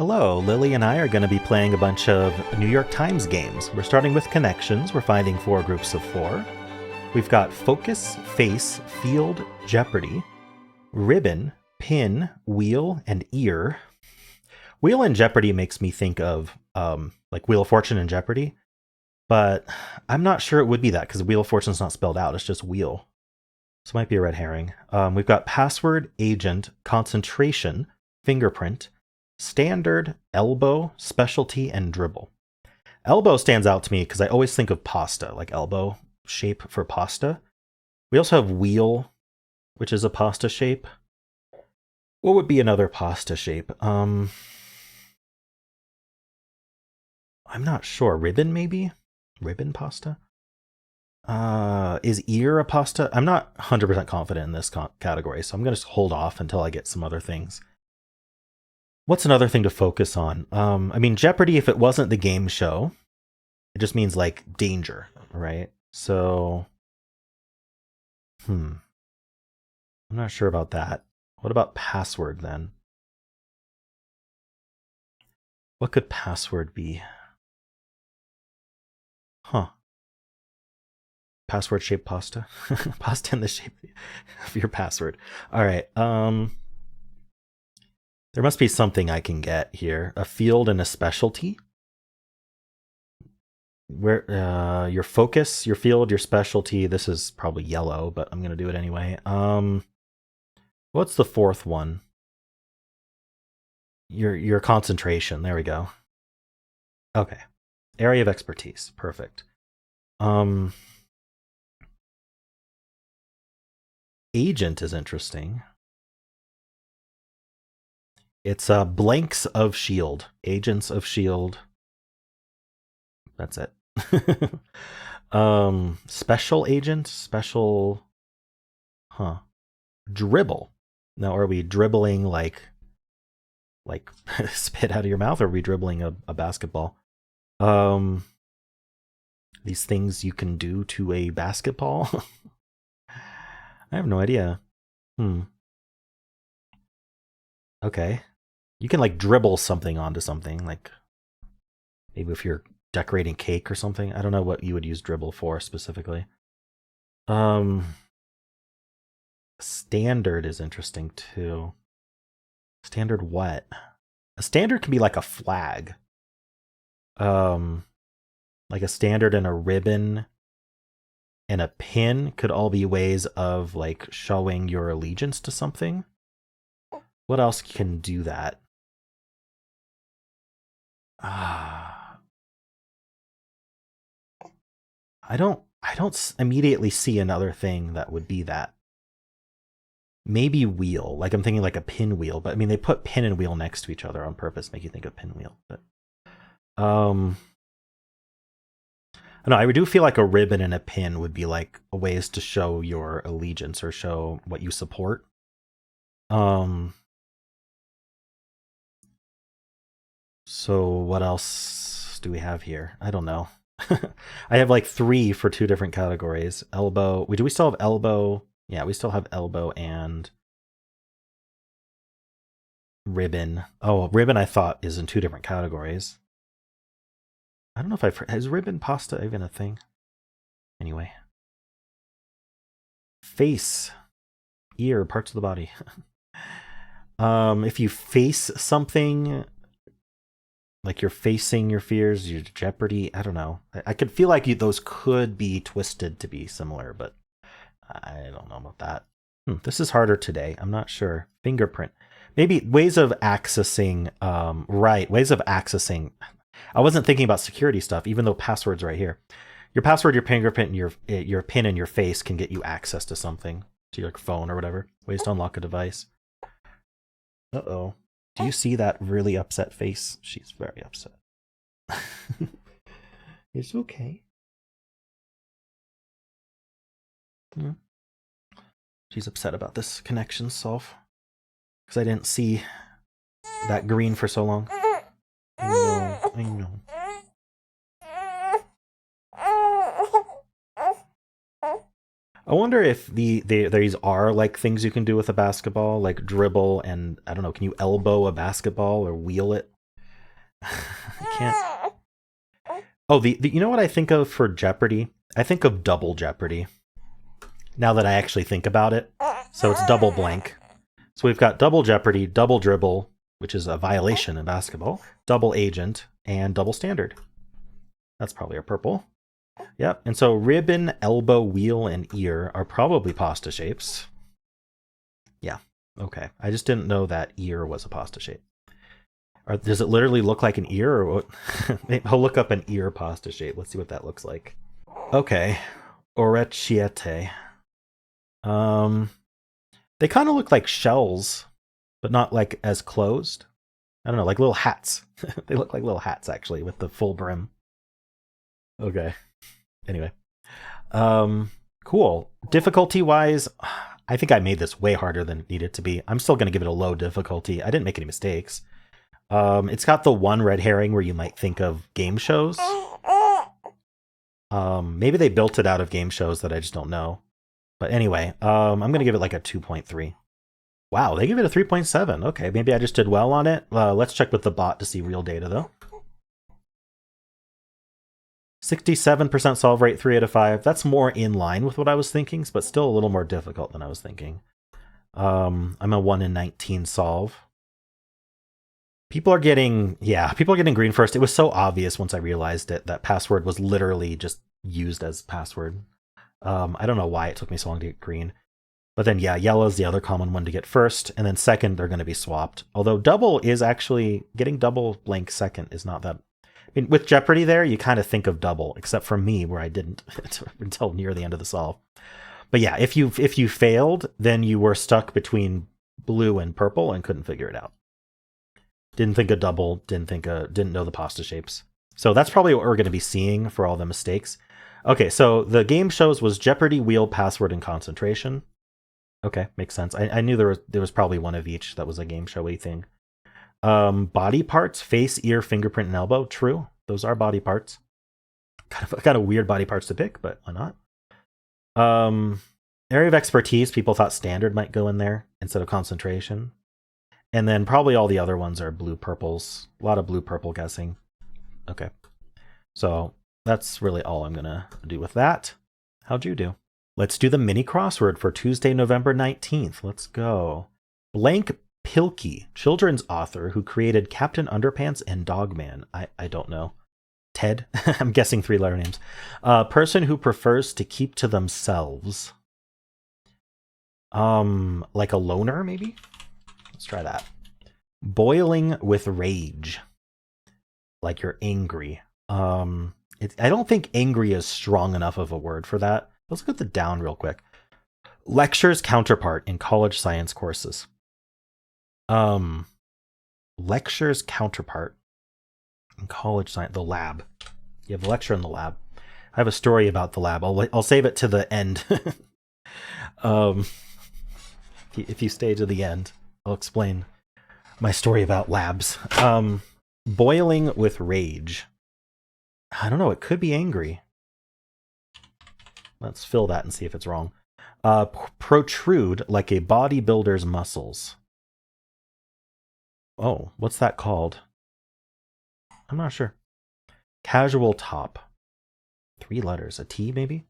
Hello, Lily and I are going to be playing a bunch of New York Times games. We're starting with connections. We're finding 4 groups of 4. We've got Focus, Face, Field, Jeopardy, Ribbon, Pin, Wheel, and Ear. Wheel and Jeopardy makes me think of like Wheel of Fortune and Jeopardy, but I'm not sure it would be that because Wheel of Fortune's not spelled out. It's just Wheel. So it might be a red herring. We've got Password, Agent, Concentration, Fingerprint, Standard, Elbow, Specialty, and Dribble. Elbow stands out to me because I always think of pasta, like elbow shape for pasta. We also have Wheel, which is a pasta shape. What would be another pasta shape? I'm not sure. Ribbon, maybe? Ribbon pasta? Is ear a pasta? I'm not 100% confident in this category, so I'm going to hold off until I get some other things. What's another thing to focus on? I mean, Jeopardy, if it wasn't the game show, it just means like danger, right? So, I'm not sure about that. What about Password then? What could Password be? Password shaped pasta? Pasta in the shape of your password. All right. There must be something I can get here. A field and a specialty. Where your focus, your field, your specialty. This is probably yellow, but I'm gonna do it anyway. What's the fourth one? Your concentration. There we go. Okay. Area of expertise. Perfect. Agent is interesting. It's blanks of shield. Agents of shield. That's it. Special agent. Special. Dribble. Now, are we dribbling like spit out of your mouth, or are we dribbling a basketball? These things you can do to a basketball. I have no idea. Okay. You can like dribble something onto something, like maybe if you're decorating cake or something. I don't know what you would use dribble for specifically. Standard is interesting too. Standard what? A standard can be like a flag. Like a standard and a ribbon and a pin could all be ways of like showing your allegiance to something. What else can do that? I don't immediately see another thing that would be that. Maybe wheel. Like I'm thinking like a pinwheel, but I mean they put pin and wheel next to each other on purpose, make you think of pinwheel. But I don't know, I do feel like a ribbon and a pin would be like ways to show your allegiance or show what you support. So what else do we have here? I don't know. I have like 3 for 2 different categories. Elbow. Do we still have elbow? Yeah, we still have elbow and ribbon. Oh, ribbon I thought is in 2 different categories. I don't know if is ribbon pasta even a thing? Anyway. Face. Ear, parts of the body. If you face something, like you're facing your fears, your Jeopardy, I don't know. I could feel like those could be twisted to be similar, but I don't know about that. This is harder today. I'm not sure. Fingerprint. Maybe ways of accessing, right, ways of accessing. I wasn't thinking about security stuff, even though password's right here. Your password, your fingerprint, and your pin and your face can get you access to something, to your phone or whatever. Ways to unlock a device. Uh-oh. Do you see that really upset face? She's very upset. It's okay. She's upset about this connection solve. Because I didn't see that green for so long. I know. I wonder if these are like things you can do with a basketball, like dribble and I don't know, can you elbow a basketball or wheel it? I can't. Oh, the you know what I think of for Jeopardy? I think of double Jeopardy. Now that I actually think about it. So it's double blank. So we've got double Jeopardy, double dribble, which is a violation in basketball, double agent, and double standard. That's probably our purple. Yep. And so ribbon, elbow, wheel, and ear are probably pasta shapes. Yeah. Okay. I just didn't know that ear was a pasta shape. Or does it literally look like an ear, or what? I'll look up an ear pasta shape. Let's see what that looks like. Okay. Orecchiette. They kind of look like shells, but not like as closed. I don't know, like little hats. They look like little hats actually with the full brim. Okay. Anyway. Cool. Difficulty wise, I think I made this way harder than it needed to be. I'm still going to give it a low difficulty. I didn't make any mistakes. It's got the one red herring where you might think of game shows. Maybe they built it out of game shows that I just don't know. But anyway, I'm going to give it like a 2.3. Wow, they give it a 3.7. Okay, maybe I just did well on it. Let's check with the bot to see real data, though. 67% solve rate, 3 out of 5. That's more in line with what I was thinking, but still a little more difficult than I was thinking. I'm a 1 in 19 solve. People are getting green first. It was so obvious once I realized it that password was literally just used as password. I don't know why it took me so long to get green. But then, yeah, yellow is the other common one to get first. And then second, they're going to be swapped. Although double is actually, getting double blank second is not that. I mean, with Jeopardy there, you kind of think of double, except for me, where I didn't until near the end of the solve. But yeah, if you failed, then you were stuck between blue and purple and couldn't figure it out. Didn't think of double, didn't know the pasta shapes. So that's probably what we're going to be seeing for all the mistakes. Okay, so the game shows was Jeopardy, wheel, password, and concentration. Okay, makes sense. I knew there was probably one of each that was a game showy thing. Body parts, face, ear, fingerprint, and elbow. True, those are body parts. Kind of weird body parts to pick, but why not? Area of expertise, people thought standard might go in there instead of concentration. And then probably all the other ones are blue purples. A lot of blue purple guessing. Okay. So that's really all I'm going to do with that. How'd you do? Let's do the mini crossword for Tuesday, November 19th. Let's go. Blank Pilkey, children's author who created Captain Underpants and Dogman. I don't know. Ted? I'm guessing 3-letter names. Person who prefers to keep to themselves. Like a loner, maybe? Let's try that. Boiling with rage. Like you're angry. I don't think angry is strong enough of a word for that. Let's look at the down real quick. Lectures counterpart in college science courses. Lectures counterpart in college science, the lab. You have a lecture in the lab. I have a story about the lab. I'll save it to the end. If you stay to the end, I'll explain my story about labs. Boiling with rage. I don't know. It could be angry. Let's fill that and see if it's wrong. Protrude like a bodybuilder's muscles. Oh, what's that called? I'm not sure. Casual top. 3 letters. A T, maybe?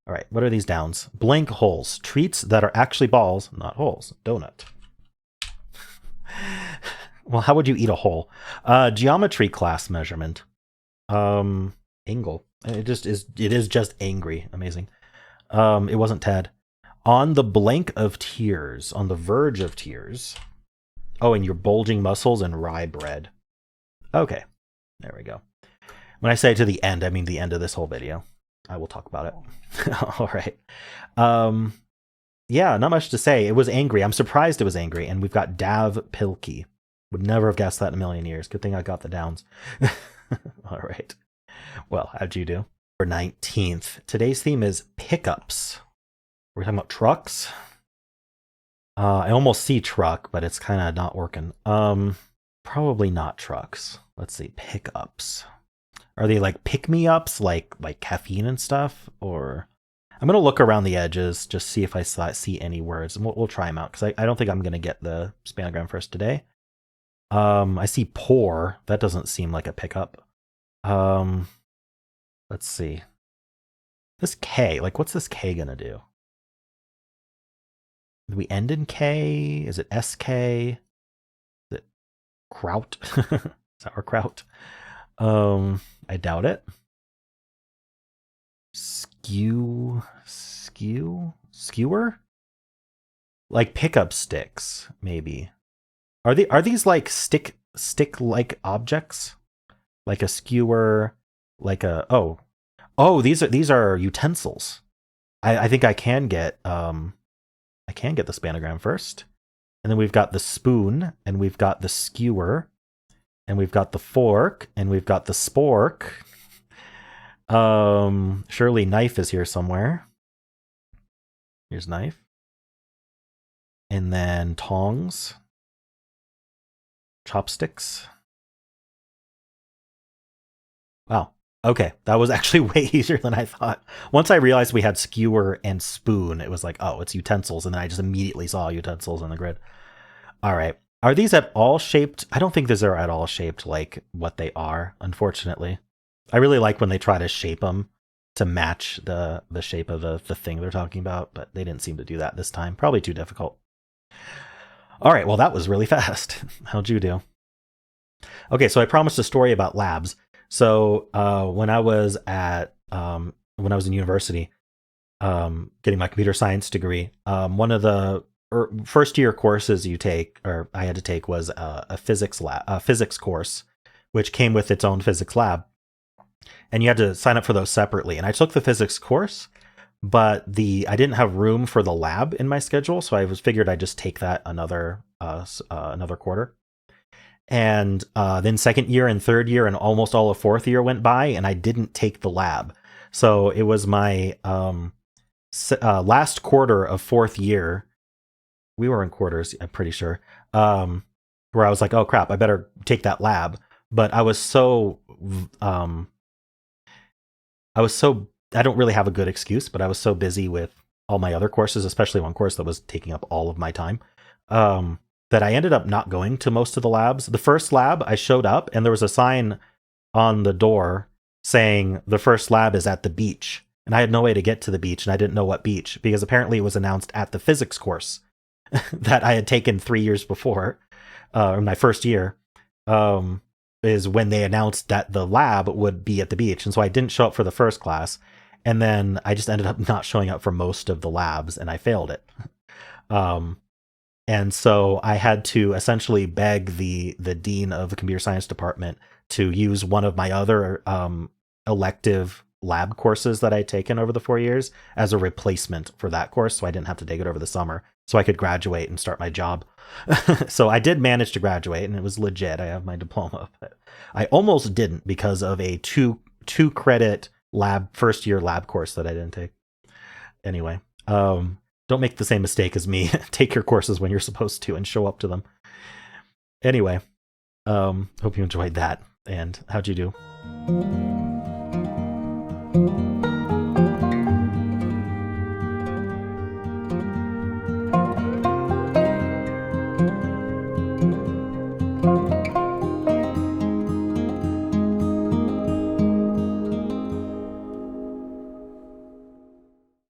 All right, what are these downs? Blank holes. Treats that are actually balls, not holes. Donut. Well, how would you eat a hole? Geometry class measurement. Angle. It is just angry. Amazing. It wasn't Ted. On the blank of tears. On the verge of tears. Oh, and your bulging muscles and rye bread. Okay. There we go. When I say to the end, I mean the end of this whole video. I will talk about it. All right. Yeah, not much to say. It was angry. I'm surprised it was angry. And we've got Dav Pilkey. Would never have guessed that in a million years. Good thing I got the downs. All right. Well, how'd you do? For 19th. Today's theme is pickups. We're talking about trucks. I almost see truck, but it's kind of not working. Probably not trucks. Let's see. Pickups. Are they like pick-me-ups, like caffeine and stuff? Or I'm going to look around the edges, just see if I see any words. And we'll try them out, because I don't think I'm going to get the spanogram first today. I see pour. That doesn't seem like a pickup. Let's see. This K, like what's this K gonna do? Do we end in K? Is it SK? Is it kraut? Sauerkraut? I doubt it. Skewer? Like pickup sticks, maybe. Are these like stick like objects? Like a skewer, like a these are utensils. I think I can get the spanogram first. And then we've got the spoon, and we've got the skewer, and we've got the fork, and we've got the spork. Surely knife is here somewhere. Here's knife. And then tongs. Chopsticks. Wow. Okay, that was actually way easier than I thought. Once I realized we had skewer and spoon, it was like, oh, it's utensils, and then I just immediately saw utensils on the grid. All right. Are these at all shaped? I don't think these are at all shaped like what they are, unfortunately. I really like when they try to shape them to match the shape of the thing they're talking about, but they didn't seem to do that this time. Probably too difficult. All right, well, that was really fast. How'd you do? Okay, so I promised a story about labs. So when I was in university, getting my computer science degree, one of the first year courses I had to take was a physics course, which came with its own physics lab, and you had to sign up for those separately. And I took the physics course, but I didn't have room for the lab in my schedule, so I figured I'd just take that another quarter. And then second year and third year and almost all of fourth year went by, and I didn't take the lab. So it was my last quarter of fourth year. We were in quarters, I'm pretty sure, where I was like, oh crap, I better take that lab. But I don't really have a good excuse, but I was so busy with all my other courses, especially one course that was taking up all of my time, that I ended up not going to most of the labs. The first lab, I showed up, and there was a sign on the door saying the first lab is at the beach. And I had no way to get to the beach, and I didn't know what beach, because apparently it was announced at the physics course that I had taken 3 years before, in my first year, is when they announced that the lab would be at the beach. And so I didn't show up for the first class, and then I just ended up not showing up for most of the labs, and I failed it. And so I had to essentially beg the dean of the computer science department to use one of my other elective lab courses that I'd taken over the 4 years as a replacement for that course, so I didn't have to take it over the summer, so I could graduate and start my job. So I did manage to graduate, and it was legit. I have my diploma, but I almost didn't because of a two credit first year lab course that I didn't take. Anyway, don't make the same mistake as me. Take your courses when you're supposed to and show up to them. Anyway, hope you enjoyed that. And how'd you do?